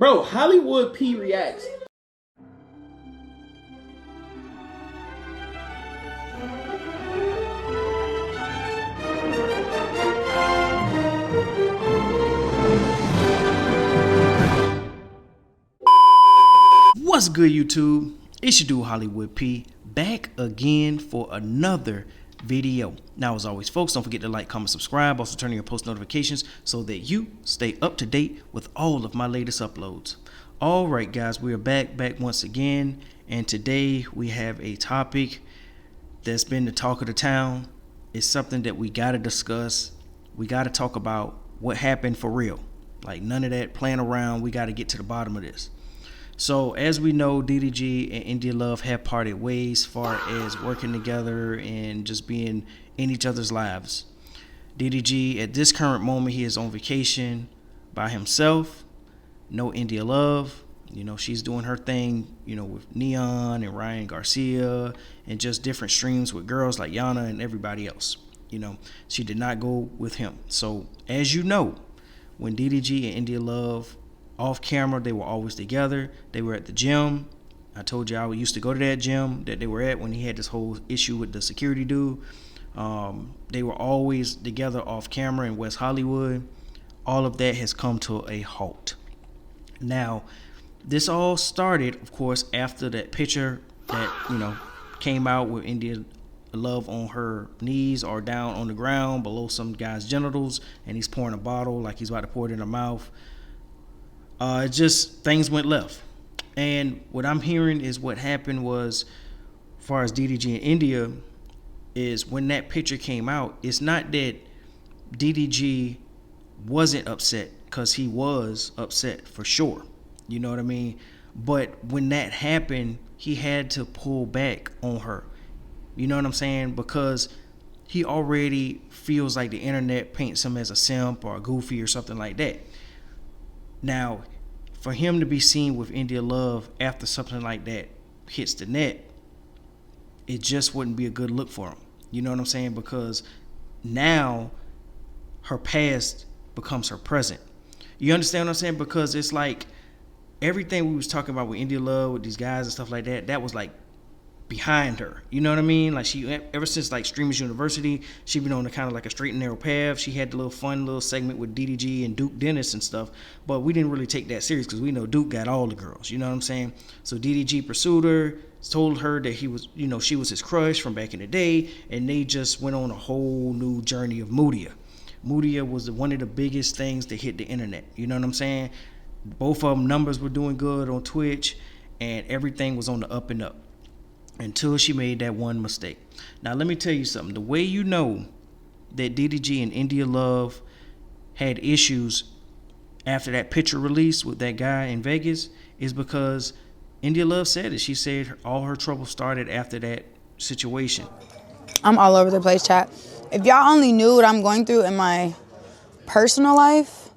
Bro, Hollywood P reacts. What's good, YouTube? It's your dude Hollywood P, back again for another video. Now, as always, folks, don't forget to like, comment, subscribe. Also turn on your post notifications so that you stay up to date with all of my latest uploads. All right, guys, we are back once again, and today we have a topic that's been the talk of the town. It's something that we got to discuss. We got to talk about what happened for real. Like, none of that playing around. We got to get to the bottom of this. So, as we know, DDG and India Love have parted ways as far as working together and just being in each other's lives. DDG, at this current moment, he is on vacation by himself. No India Love. You know, she's doing her thing, you know, with Neon and Ryan Garcia and just different streams with girls like Yana and everybody else. You know, she did not go with him. So, as you know, when DDG and India Love off camera, they were always together. They were at the gym. I told you I used to go to that gym that they were at when he had this whole issue with the security dude. They were always together off camera in West Hollywood. All of that has come to a halt. Now, this all started, of course, after that picture that, you know, came out with India Love on her knees or down on the ground below some guy's genitals, and he's pouring a bottle like he's about to pour it in her mouth. Just things went left. And what I'm hearing is what happened was, as far as DDG and India, is when that picture came out, it's not that DDG wasn't upset, because he was upset for sure. You know what I mean? But when that happened, he had to pull back on her. You know what I'm saying? Because he already feels like the internet paints him as a simp or a goofy or something like that. Now, for him to be seen with India Love after something like that hits the net, it just wouldn't be a good look for him. You know what I'm saying? Because now her past becomes her present. You understand what I'm saying? Because it's like everything we was talking about with India Love, with these guys and stuff like that, that was like behind her. You know what I mean? Like, she, ever since like Streamers University, she been on a kind of like a straight and narrow path. She had the little fun little segment with DDG and Duke Dennis and stuff, but we didn't really take that serious because we know Duke got all the girls. You know what I'm saying? So DDG pursued her, told her that he was, you know, she was his crush from back in the day, and they just went on a whole new journey of Moodia. Moodia was one of the biggest things that hit the internet. You know what I'm saying? Both of them numbers were doing good on Twitch, and everything was on the up and up, until she made that one mistake. Now, let me tell you something. The way you know that DDG and India Love had issues after that picture release with that guy in Vegas is because India Love said it. She said all her trouble started after that situation. I'm all over the place, chat. If y'all only knew what I'm going through in my personal life,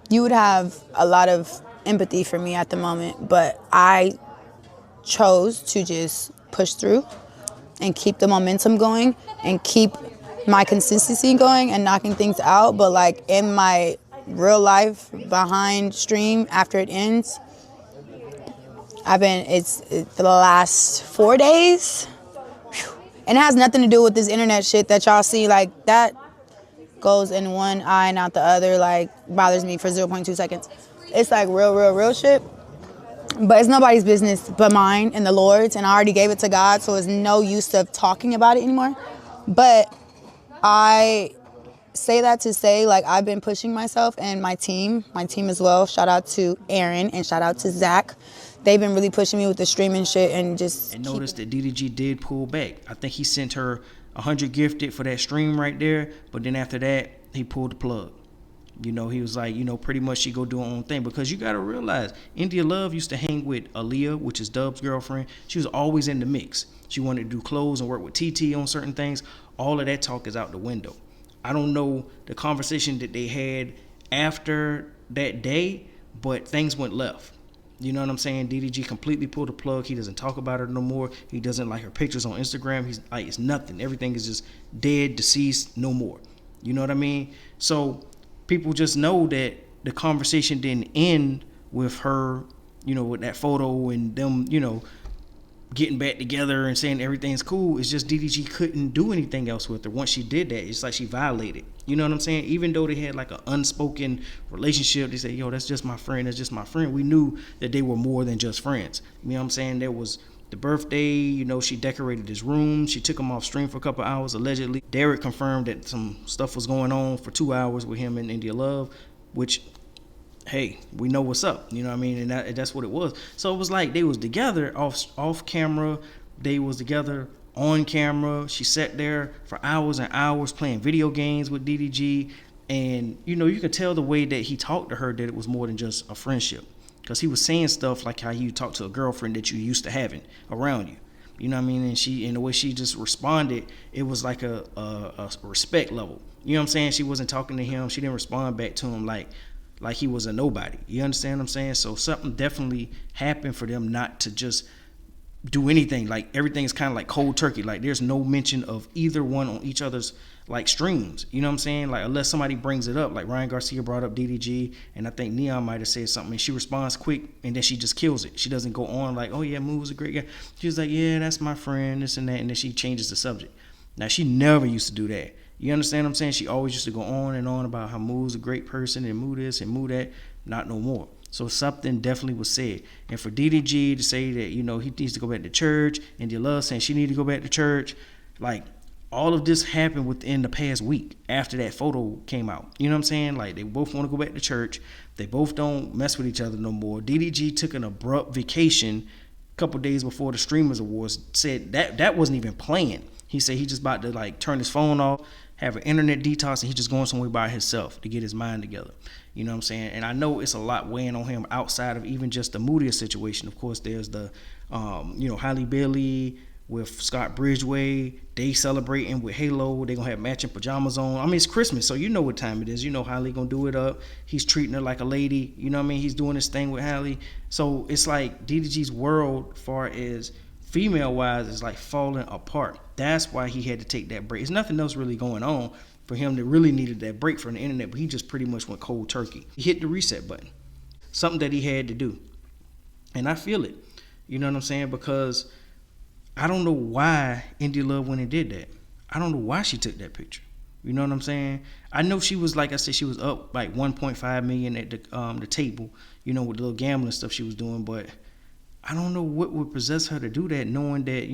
you would have a lot of empathy for me at the moment. But I chose to just push through and keep the momentum going and keep my consistency going and knocking things out. But like in my real life behind stream after it ends, it's the last 4 days, and it has nothing to do with this internet shit that y'all see. Like, that goes in one eye and out the other, like bothers me for 0.2 seconds. It's like real shit. But it's nobody's business but mine and the Lord's, and I already gave it to God, so there's no use of talking about it anymore. But I say that to say, like, I've been pushing myself and my team as well. Shout out to Aaron and shout out to Zach. They've been really pushing me with the streaming shit and just. And notice that DDG did pull back. I think he sent her 100 gifted for that stream right there, but then after that, he pulled the plug. You know, he was like, you know, pretty much she go do her own thing, because you got to realize India Love used to hang with Aaliyah, which is Dub's girlfriend. She was always in the mix. She wanted to do clothes and work with TT on certain things. All of that talk is out the window. I don't know the conversation that they had after that day, but things went left. You know what I'm saying? DDG completely pulled the plug. He doesn't talk about her no more. He doesn't like her pictures on Instagram. He's like, it's nothing. Everything is just dead, deceased, no more. You know what I mean? So people just know that the conversation didn't end with her, with that photo and them, getting back together and saying everything's cool. It's just DDG couldn't do anything else with her. Once she did that, it's like she violated. You know what I'm saying? Even though they had like an unspoken relationship, they say, yo, that's just my friend, that's just my friend. We knew that they were more than just friends. You know what I'm saying? There was the birthday, she decorated his room. She took him off stream for a couple hours, allegedly. Derek confirmed that some stuff was going on for 2 hours with him and India Love, which, hey, we know what's up, you know what I mean? And that's what it was. So it was like they was together off camera. They was together on camera. She sat there for hours and hours playing video games with DDG. And, you could tell the way that he talked to her that it was more than just a friendship. Because he was saying stuff like how you talk to a girlfriend that you used to having around you. You know what I mean? And the way she just responded, it was like a respect level. You know what I'm saying? She wasn't talking to him. She didn't respond back to him like he was a nobody. You understand what I'm saying? So something definitely happened for them not to just do anything. Like everything is kind of like cold turkey. Like there's no mention of either one on each other's like streams. You know what I'm saying? Like unless somebody brings it up, like Ryan Garcia brought up DDG, and I think Neon might have said something, and she responds quick, and then she just kills it. She doesn't go on like, oh yeah, Moo was a great guy. She was like, yeah, that's my friend, this and that, and then she changes the subject. Now she never used to do that. You understand what I'm saying? She always used to go on and on about how Moo's a great person and Moo this and Moo that. Not no more. So something definitely was said. And for DDG to say that, he needs to go back to church, and India Love saying she need to go back to church, like all of this happened within the past week after that photo came out. You know what I'm saying? Like they both want to go back to church. They both don't mess with each other no more. DDG took an abrupt vacation a couple days before the Streamers Awards. Said that wasn't even planned. He said he just about to like turn his phone off, have an internet detox, and he's just going somewhere by himself to get his mind together. You know what I'm saying? And I know it's a lot weighing on him outside of even just the Moodier situation. Of course, there's the, Halle Bailey with Scott Bridgeway. They celebrating with Halo. They're going to have matching pajamas on. I mean, it's Christmas, so you know what time it is. Halle going to do it up. He's treating her like a lady. You know what I mean? He's doing his thing with Halle. So it's like DDG's world, as far as female-wise, is like falling apart. That's why he had to take that break. There's nothing else really going on for him that really needed that break from the internet, but he just pretty much went cold turkey. He hit the reset button, something that he had to do. And I feel it, you know what I'm saying? Because I don't know why India Love went and did that. I don't know why she took that picture. You know what I'm saying? I know she was, like I said, she was up like 1.5 million at the table, with the little gambling stuff she was doing, but I don't know what would possess her to do that, knowing that,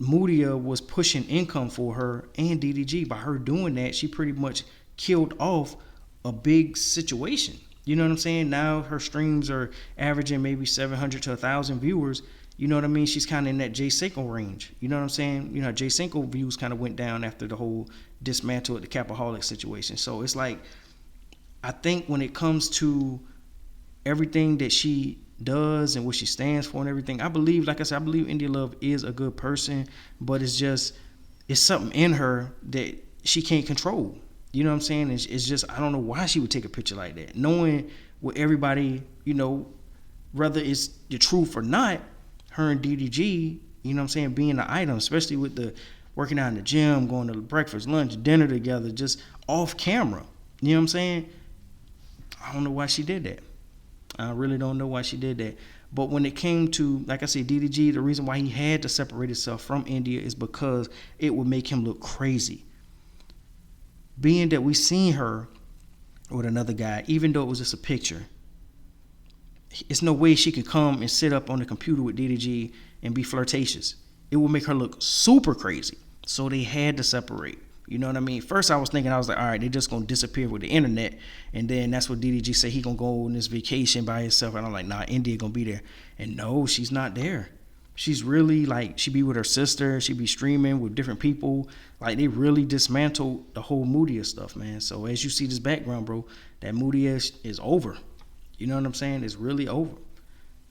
Moodia was pushing income for her and DDG. By her doing that, she pretty much killed off a big situation. You know what I'm saying? Now her streams are averaging maybe 700 to 1,000 viewers. You know what I mean? She's kind of in that Jay Cinco range. You know what I'm saying? Jay Cinco views kind of went down after the whole dismantle at the Capaholic situation. So it's like, I think when it comes to everything that she does and what she stands for and everything, I believe, like I said, I believe India Love is a good person, but it's something in her that she can't control. You know what I'm saying? It's just, I don't know why she would take a picture like that, knowing what everybody, whether it's the truth or not, her and DDG, you know what I'm saying, being the item, especially with the working out in the gym, going to breakfast, lunch, dinner together, just off camera. You know what I'm saying? I don't know why she did that. I really don't know why she did that. But when it came to, like I said, DDG, the reason why he had to separate himself from India is because it would make him look crazy. Being that we seen her with another guy, even though it was just a picture, it's no way she could come and sit up on the computer with DDG and be flirtatious. It would make her look super crazy. So they had to separate. You know what I mean? First I was thinking, I was like, all right, they're just going to disappear with the internet. And then that's what DDG said, he going to go on this vacation by himself. And I'm like, nah, India going to be there. And no, she's not there. She's really like, she be with her sister. She be streaming with different people. Like they really dismantled the whole Moodia stuff, man. So as you see this background, bro, that Moodia is over. You know what I'm saying? It's really over.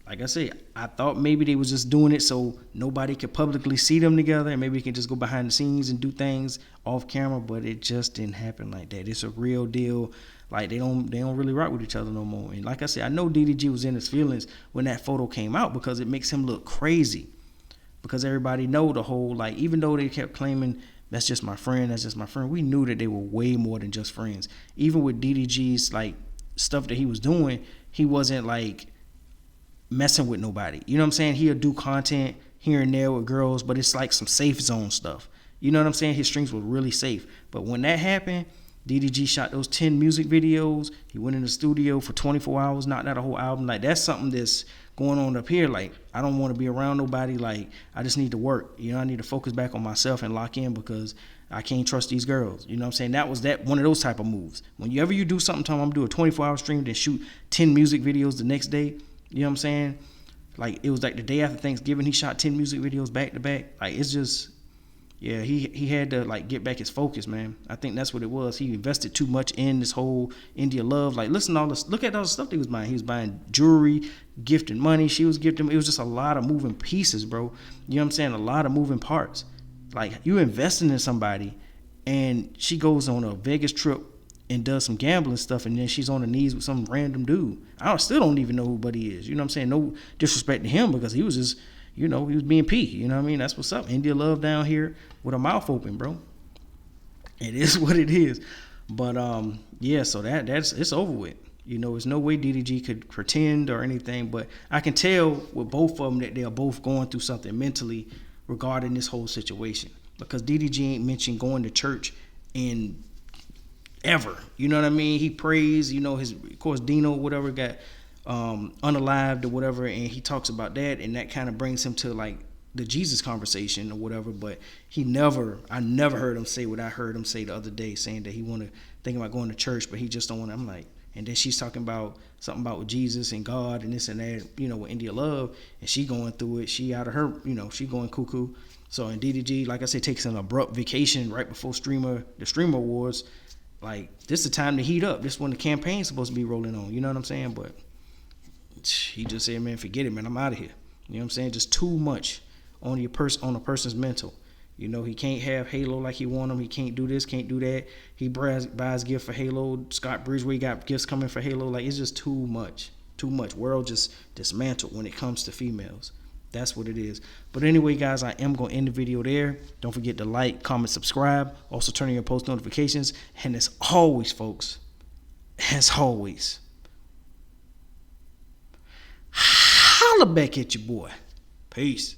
Like I said, I thought maybe they was just doing it so nobody could publicly see them together and maybe they can just go behind the scenes and do things off camera, but it just didn't happen like that. It's a real deal. Like they don't really rock with each other no more. And like I said, I know DDG was in his feelings when that photo came out because it makes him look crazy. Because everybody know the whole, like, even though they kept claiming that's just my friend, we knew that they were way more than just friends. Even with DDG's like stuff that he was doing, he wasn't like messing with nobody. You know what I'm saying? He'll do content here and there with girls, but it's like some safe zone stuff. You know what I'm saying? His streams were really safe. But when that happened, DDG shot those 10 music videos. He went in the studio for 24 hours, knocked out a whole album. Like, that's something that's going on up here. Like, I don't want to be around nobody. Like, I just need to work. You know, I need to focus back on myself and lock in because I can't trust these girls. You know what I'm saying? That was one of those type of moves. Whenever you do something, I'm going to do a 24-hour stream, then shoot 10 music videos the next day. You know what I'm saying? Like, it was like the day after Thanksgiving, he shot 10 music videos back to back. Like, it's just, yeah, he had to, like, get back his focus, man. I think that's what it was. He invested too much in this whole India love. Like, listen to all this. Look at all the stuff that he was buying. He was buying jewelry, gifting money. She was gifting. It was just a lot of moving pieces, bro. You know what I'm saying? A lot of moving parts. Like, you investing in somebody, and she goes on a Vegas trip and does some gambling stuff, and then she's on her knees with some random dude. I still don't even know who Buddy is. You know what I'm saying? No disrespect to him, because he was just, you know, he was being P. You know what I mean? That's what's up. India love down here with her mouth open, bro. It is what it is. But yeah, so that's it's over with. You know, there's no way DDG could pretend or anything, but I can tell with both of them that they are both going through something mentally regarding this whole situation, because DDG ain't mentioned going to church in ever. You know what I mean? He prays, you know, of course Dino whatever got unalived or whatever, and he talks about that, and that kind of brings him to like the Jesus conversation or whatever. But I never heard him say what I heard him say the other day, saying that he think about going to church, but he just don't want to. I'm like, and then she's talking about something about with Jesus and God and this and that, you know, with India love, and she going through it. She out of her, you know, she going cuckoo. So in DDG, like I said, takes an abrupt vacation right before the streamer awards. Like, this is the time to heat up. This is when the campaign's supposed to be rolling on. You know what I'm saying? But he just said, man, forget it, man. I'm out of here. You know what I'm saying? Just too much on a person's mental. You know, he can't have Halo like he want him. He can't do this, can't do that. He buys gift for Halo. Scott Bridgeway got gifts coming for Halo. Like, it's just too much. Too much. World just dismantled when it comes to females. That's what it is. But anyway, guys, I am going to end the video there. Don't forget to like, comment, subscribe. Also turn on your post notifications. And as always, folks, as always, holla back at your boy. Peace.